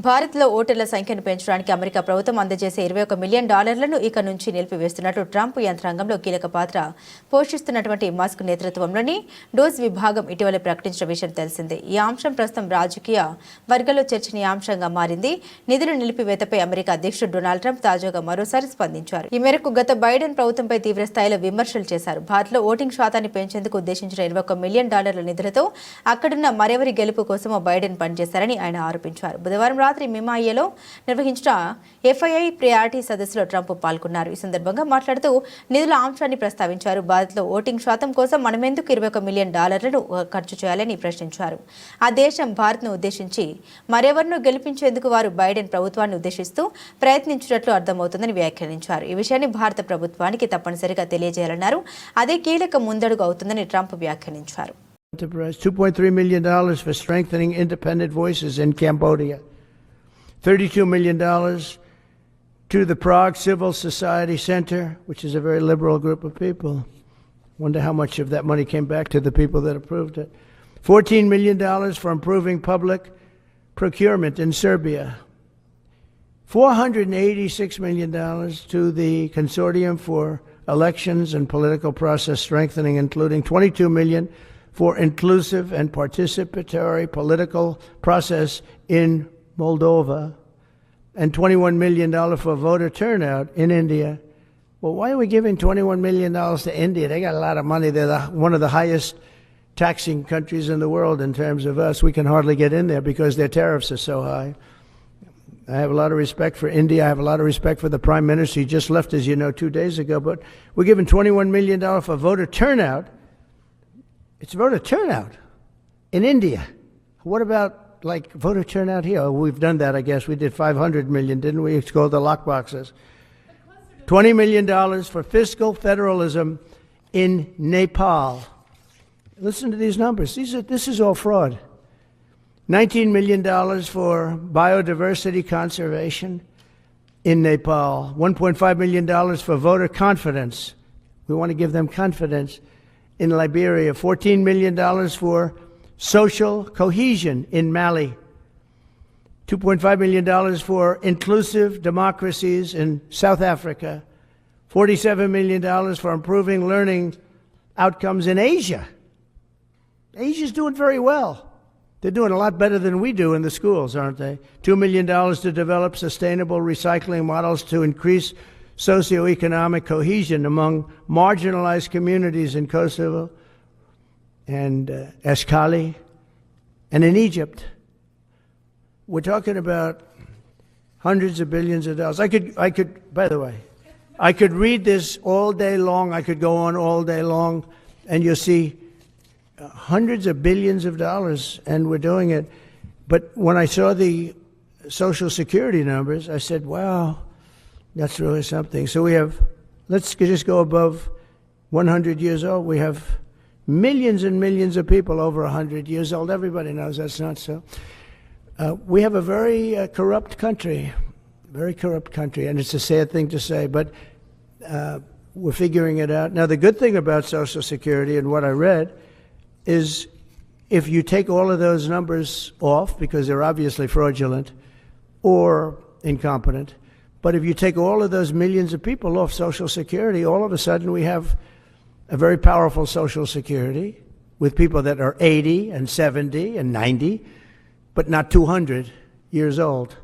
భారత్లో ఓటర్ల సంఖ్యను పెంచడానికి అమెరికా ప్రభుత్వం అందజేసే $21 మిలియన్ ఇక నుంచి నిలిపివేస్తున్నట్టు ట్రంప్ యంత్రాంగంలో కీలక పాత్ర పోషిస్తున్నటువంటి మస్క్ నేతృత్వంలోని డోస్ విభాగం ఇటీవల ప్రకటించిన విషయం తెలిసిందే. ఈ అంశం ప్రస్తుతం రాజకీయ వర్గాల్లో చర్చనీయాంశంగా మారింది. నిధుల నిలిపివేతపై అమెరికా అధ్యక్షుడు డొనాల్డ్ ట్రంప్ తాజాగా మరోసారి స్పందించారు. ఈ మేరకు గత బైడెన్ ప్రభుత్వంపై తీవ్ర స్థాయిలో విమర్శలు చేశారు. భారత్లో ఓటింగ్ శాతాన్ని పెంచేందుకు ఉద్దేశించిన $21 మిలియన్ నిధులతో అక్కడున్న మరెవరి గెలుపు కోసం బైడెన్ పనిచేశారని ఆయన ఆరోపించారు. బుధవారం రాత్రి మిమాయిలో నిర్వహించిన FII ప్రియారిటీ సదస్సులో ట్రంప్ పాల్గొన్నారు. ఈ సందర్భంగా మాట్లాడుతూ నిధుల అంశాన్ని ప్రస్తావించారు. భారత్లో ఓటింగ్ శాతం కోసం మనమెందుకు $21 మిలియన్ ఖర్చు చేయాలని ప్రశ్నించారు. ఆ దేశం భారత్ను ఉద్దేశించి మరెవరినో గెలిపించేందుకు వారు బైడెన్ ప్రభుత్వాన్ని ఉద్దేశిస్తూ ప్రయత్నించినట్లు అర్థమవుతుందని వ్యాఖ్యానించారు. ఈ విషయాన్ని భారత ప్రభుత్వానికి తప్పనిసరిగా తెలియజేయాలన్నారు. అదే కీలక ముందడుగు అవుతుందని ట్రంప్ వ్యాఖ్యానించారు. $2.3 million for strengthening independent voices in Cambodia. $32 million to the Prague Civil Society Center, which is a very liberal group of people. Wonder how much of that money came back to the people that approved it. $14 million for improving public procurement in Serbia. $486 million to the Consortium for Elections and Political Process Strengthening, including $22 million for inclusive and participatory political process in Moldova, and $21 million for voter turnout in India. Well, why are we giving $21 million to India? They got a lot of money. They're one of the highest taxing countries in the world in terms of us. We can hardly get in there because their tariffs are so high. I have a lot of respect for India. I have a lot of respect for the Prime Minister. He just left, as you know, 2 days ago. But we're giving $21 million for voter turnout. It's voter turnout in India. What about like voter turnout here? Oh, we've done that, I guess. We did 500 million, didn't we? It's called the lock boxes. $20 million for fiscal federalism in Nepal. Listen to these numbers. This is all fraud. $19 million for biodiversity conservation in Nepal. $1.5 million for voter confidence. We want to give them confidence in Liberia. $14 million for social cohesion in Mali. $2.5 million for inclusive democracies in South Africa. $47 million for improving learning outcomes in Asia. Asia's doing very well. They're doing a lot better than we do in the schools, aren't they? $2 million to develop sustainable recycling models to increase socioeconomic cohesion among marginalized communities in Kosovo and Eskali and in Egypt. We're talking about hundreds of billions of dollars. I could, by the way, I could read this all day long. I could go on all day long, and you'll see hundreds of billions of dollars, and we're doing it. But when I saw the Social Security numbers, I said, wow, that's really something. So we have, let's just go above 100 years old. We have millions and millions of people over 100 years old. Everybody knows that's not so. We have a very corrupt country, and it's a sad thing to say, but we're figuring it out. Now, the good thing about Social Security and what I read is if you take all of those numbers off, because they're obviously fraudulent or incompetent, but if you take all of those millions of people off Social Security, all of a sudden we have a very powerful Social Security with people that are 80 and 70 and 90, but not 200 years old.